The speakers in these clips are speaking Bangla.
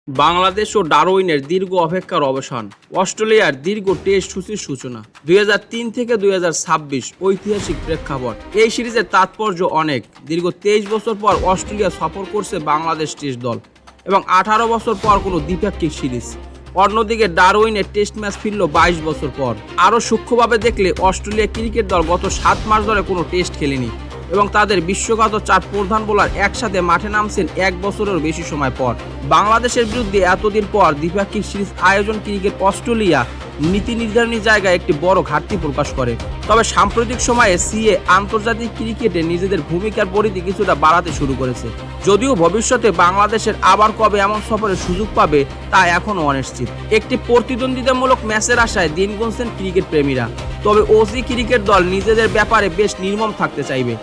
বাংলাদেশ ও ডারউইনের দীর্ঘ অপেক্ষার অবসান, অস্ট্রেলিয়ার দীর্ঘ টেস্ট সূচির সূচনা। 2003 থেকে 2026 ঐতিহাসিক প্রেক্ষাপট। এই সিরিজের তাৎপর্য অনেক। দীর্ঘ 23 বছর পর অস্ট্রেলিয়া সফর করছে বাংলাদেশ টেস্ট দল এবং 18 বছর পর কোনো দ্বিপাক্ষিক সিরিজ। অন্যদিকে ডারউইনের টেস্ট ম্যাচ ফিরল 22 বছর পর। আরও সূক্ষ্মভাবে দেখলে অস্ট্রেলিয়া ক্রিকেট দল গত 7 মাস ধরে কোনো টেস্ট খেলেনি এবং তাদের বিশ্বখ্যাত 4 প্রধান বোলার একসাথে মাঠে নামছেন 1 বছরেরও বেশি সময় পর। বাংলাদেশের বিরুদ্ধে এতদিন পর দ্বিপাক্ষিক সিরিজ আয়োজন ক্রিকেট অস্ট্রেলিয়া নীতি নির্ধারণী জায়গায় একটি বড় ঘাটতি প্রকাশ করে। তবে সাম্প্রতিক সময়ে সিএ আন্তর্জাতিক ক্রিকেটে নিজেদের ভূমিকার পরিধি কিছুটা বাড়াতে শুরু করেছে। যদিও ভবিষ্যতে বাংলাদেশের আবার কবে এমন সফরের সুযোগ পাবে তা এখনও অনিশ্চিত। একটি প্রতিদ্বন্দ্বিতামূলক ম্যাচের আশায় দিন গুনছেন ক্রিকেট প্রেমীরা। তবে ওসি ক্রিকেট দল নিজেদের ব্যাপারে বেশ নির্মম থাকতে চাইবে।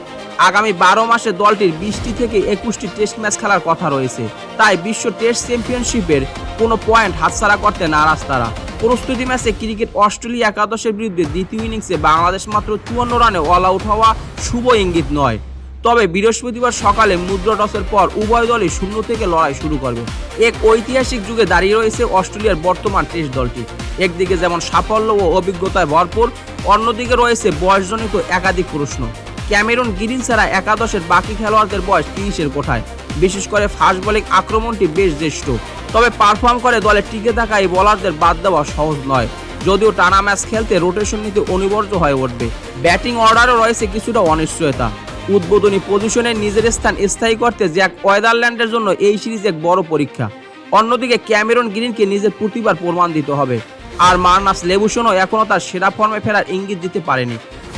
আগামী 12 মাসে দলটির 20টি থেকে 21টি টেস্ট ম্যাচ খেলার কথা রয়েছে। তাই বিশ্ব টেস্ট চ্যাম্পিয়নশিপের কোনো পয়েন্ট হাতছাড়া করতে নারাজ তারা। প্রস্তুতি ম্যাচে ক্রিকেট অস্ট্রেলিয়া একাদশের বিরুদ্ধে দ্বিতীয় ইনিংসে বাংলাদেশ মাত্র 54 রানে অল আউট হওয়া শুভ ইঙ্গিত নয়। তবে বৃহস্পতিবার সকালে মুদ্রা টসের পর উভয় দলই শূন্য থেকে লড়াই শুরু করবে। এক ঐতিহাসিক যুগে দাঁড়িয়ে রয়েছে অস্ট্রেলিয়ার বর্তমান টেস্ট দলটি। একদিকে যেমন সাফল্য ও অভিজ্ঞতায় ভরপুর, অন্যদিকে রয়েছে বয়সজনিত একাধিক প্রশ্ন। ক্যামেরন গ্রিন ছাড়া একাদশের বাকি খেলোয়াড়দের বয়স 30-এর কোঠায়। বিশেষ করে ফাস্ট বোলিং আক্রমণটি বেশ জ্যেষ্ঠ। তবে পারফর্ম করে দলে টিকে থাকা এই বোলারদের বাদ দেওয়া সহজ নয়। যদিও টানা ম্যাচ খেলতে রোটেশন নিতে অনিবার্য হয়ে উঠবে। ব্যাটিং অর্ডারও রয়েছে কিছুটা অনিশ্চয়তা। উদ্বোধনী পজিশনে নিজের স্থান স্থায়ী করতে জ্যাক ওয়েদারল্যান্ডের জন্য এই সিরিজ এক বড় পরীক্ষা। অন্যদিকে ক্যামেরন গ্রিনকে নিজের প্রতিভার প্রমাণ দিতে হবে। আর মার্নাস লেবুসনও এখনও তার সেরা ফর্মে ফেরার ইঙ্গিত দিতে পারেনি।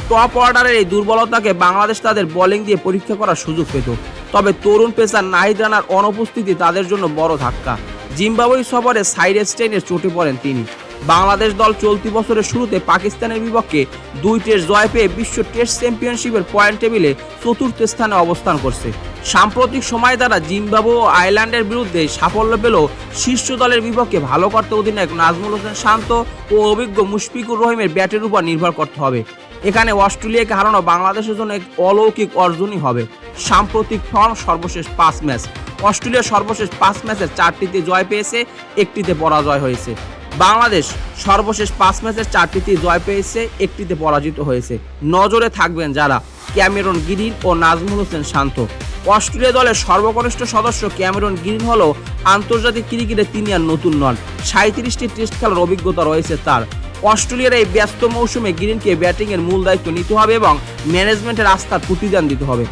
টপ অর্ডারের এই দুর্বলতাকে বাংলাদেশ তাদের বোলিং দিয়ে পরীক্ষা করার সুযোগ পেত। তবে তরুণ পেসার নাহিদ রানার অনুপস্থিতি তাদের জন্য বড় ধাক্কা। জিম্বাবুয়ে সফরে সাইড স্টেইনের চোটে পড়েন তিনি। বাংলাদেশ দল চলতি বছরের শুরুতে পাকিস্তানের বিপক্ষে 2 টেস্ট জয় পেয়ে বিশ্ব টেস্ট চ্যাম্পিয়নশিপের পয়েন্ট টেবিলে 4র্থ স্থানে অবস্থান করছে। সাম্প্রতিক সময়ে তারা জিম্বাবুয়ে ও আয়ারল্যান্ডের বিরুদ্ধে সাফল্য পেলেও শীর্ষ দলের বিপক্ষে ভালো করতে অধিনায়ক নাজমুল হোসেন শান্ত ও অভিজ্ঞ মুশফিকুর রহিমের ব্যাটের উপর নির্ভর করতে হবে। এখানে অস্ট্রেলিয়াকে হারানো বাংলাদেশের জন্য এক অলৌকিক অর্জনই হবে। সাম্প্রতিক ফর্ম সর্বশেষ 5 ম্যাচ। অস্ট্রেলিয়া সর্বশেষ 5 ম্যাচের 4টিতে জয় পেয়েছে, 1টিতে পরাজয় হয়েছে। বাংলাদেশ সর্বশেষ 5 ম্যাচের 4টিতে জয় পেয়েছে, 1টিতে পরাজিত হয়েছে। নজরে থাকবেন যারা ক্যামেরন গ্রিন ও নাজমুল হোসেন শান্ত। অস্ট্রেলিয়া দলের সর্বকনিষ্ঠ সদস্য ক্যামেরন গ্রিন হলো আন্তর্জাতিক ক্রিকেটে তিনি আর নতুন নন। 37টি টেস্ট খেলার অভিজ্ঞতা রয়েছে তার। অস্ট্রেলিয়ার এই ব্যস্ত মৌসুমে গ্রিনকে ব্যাটিংয়ের মূল দায়িত্ব নিতে হবে এবং ম্যানেজমেন্টের আস্থার প্রতিদান দিতে হবে।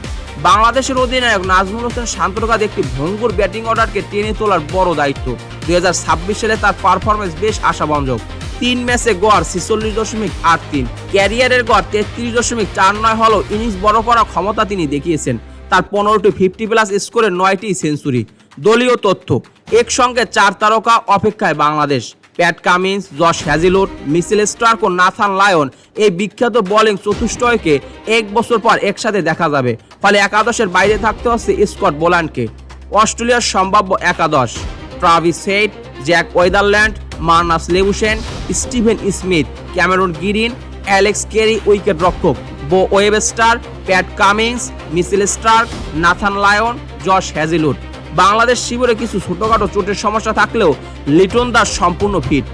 বাংলাদেশের অধিনায়ক নাজমুল হোসেন শান্তর কাঁধে একটি ভঙ্গুর ব্যাটিং অর্ডারকে টেনে তোলার বড় দায়িত্ব। 2026 সালে তার পারফরমেন্স বেশ আশাব্যঞ্জক। 3 ম্যাচে গড় 46.83, ক্যারিয়ারের গড় 33.49 হলেও ইনিংস বড় করার ক্ষমতা তিনি দেখিয়েছেন। তার 15টি 50+ স্কোরের 9টি সেঞ্চুরি। দলীয় তথ্য, একসঙ্গে 4 তারকা অপেক্ষায় Bangladesh. Pat Cummins, Josh Hazlewood, Mitchell Starc ও নাথান লায়ন এই বিখ্যাত বোলিং চতুষ্টয়কে 1 বছর পর একসাথে দেখা যাবে। ফলে একাদশের বাইরে থাকতে হচ্ছে স্কট বোল্যান্ডকে। অস্ট্রেলিয়ার সম্ভাব্য একাদশ: Travis Head, Jake Weatherald, Marnus Labuschagne, Steven Smith, Cameron Green, Alex Carey wicket রক্ষক, Beau Webster, Pat Cummins, Mitchell Starc, Nathan Lyon, Josh Hazlewood. Bangladesh শিবিরে কিছু ছোটখাটো চোটের সমস্যা থাকলেও লিটন দাস সম্পূর্ণ ফিট।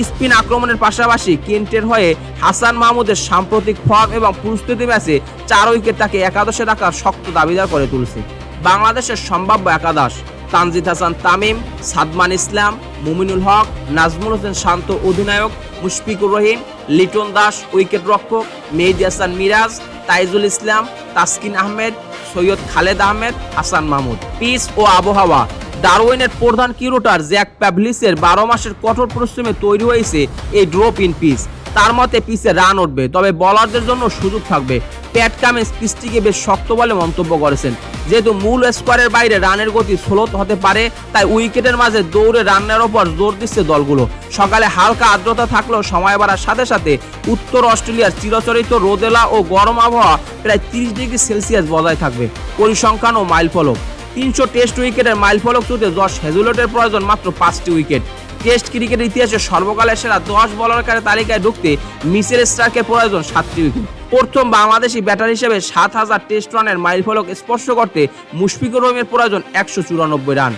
স্পিন আক্রমণের পাশাপাশি কেন্টের হয়ে হাসান মাহমুদের সাম্প্রতিক ফর্ম এবং প্রস্তুতি ম্যাচে 4 উইকেট তাকে একাদশে রাখার শক্ত দাবিদার করে তুলছে। বাংলাদেশের সম্ভাব্য একাদশ: তানজিদ হাসান তামিম, সাদমান ইসলাম, মুমিনুল হক, নাজমুল হোসেন শান্ত অধিনায়ক, মুশফিকুর রহিম, লিটন দাস উইকেট রক্ষক, মেহেদী হাসান মিরাজ, তাইজুল ইসলাম, তাসকিন আহমেদ, সৈয়দ খালেদ আহমেদ, হাসান মাহমুদ। পিচ ও আবহাওয়া: ডারউইনের প্রধান কিউরেটর জ্যাক প্যাভলিসের 12 মাসের কঠোর পরিশ্রমে তৈরি হয়েছে এই ড্রপ ইন পিচ। তার মতে পিচে রান উঠবে, তবে বোলারদের জন্য সুযোগ থাকবে। প্যাট কামিন্স পিচটিকে বেশ শক্ত বলে মন্তব্য করেছেন। যেহেতু মূল স্কোয়ারের বাইরে রানের গতি স্লো হতে পারে, তাই উইকেটের মাঝে দৌড়ে রানের ওপর জোর দিচ্ছে দলগুলো। সকালে হালকা আর্দ্রতা থাকলেও সময় বাড়ার সাথে সাথে উত্তর অস্ট্রেলিয়ার চিরচরিত রোদেলা ও গরম আবহাওয়া প্রায় 30 ডিগ্রি সেলসিয়াস বজায় থাকবে। পরিসংখ্যান ও মাইলফলক: 300 টেস্ট উইকেটের মাইলফলক ছুঁতে জশ হ্যাজেলউডের প্রয়োজন মাত্র 5টি উইকেট। টেস্ট ক্রিকেটের ইতিহাসে সর্বকালের সেরা 10 বোলারের তালিকায় ঢুকতে মিচেল স্টার্কের প্রয়োজন 7টি উইকেট। প্রথম বাংলাদেশি ব্যাটার হিসেবে 7000 টেস্ট রানের মাইলফলক স্পর্শ করতে মুশফিকুর রহিমের প্রয়োজন 194 রান।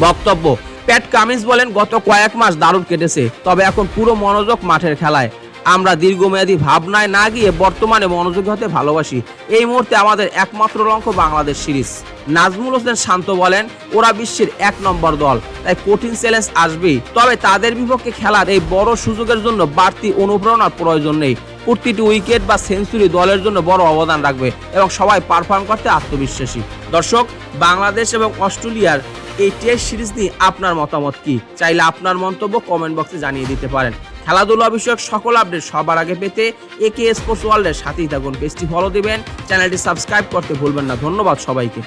বক্তব্য: প্যাট কামিন্স বলেন, গত কয়েক মাস দারুণ কেটেছে, তবে এখন পুরো মনোযোগ মাঠের খেলায়। আমরা দীর্ঘমেয়াদী ভাবনায় না গিয়ে বর্তমানে মনোযোগী হতে ভালোবাসি। এই মুহূর্তে আমাদের একমাত্র লক্ষ্য বাংলাদেশ সিরিজ। নাজমুল হোসেন শান্ত বলেন, ওরা বিশ্বের 1 নম্বর দল, তাই কঠিন চ্যালেঞ্জ আসবেই, তবে তাদের বিপক্ষে খেলার এই বড় সুযোগের জন্য বাড়তি অনুপ্রেরণার প্রয়োজন নেই। প্রতিটি উইকেট বা সেঞ্চুরি দলের জন্য বড় অবদান রাখবে এবং সবাই পারফর্ম করতে আত্মবিশ্বাসী। দর্শক, বাংলাদেশ এবং অস্ট্রেলিয়ার এই টেস্ট সিরিজ নিয়ে আপনার মতামত কি? চাইলে আপনার মন্তব্য কমেন্ট বক্সে জানিয়ে দিতে পারেন। খেলাধুলা বিষয়ক সকল আপডেট সবার আগে পেতে একে স্পোর্টস ওয়ার্ল্ডের সাথেই থাকুন। পেজটি ফলো দিবেন, চ্যানেলটি সাবস্ক্রাইব করতে ভুলবেন না। ধন্যবাদ সবাইকে।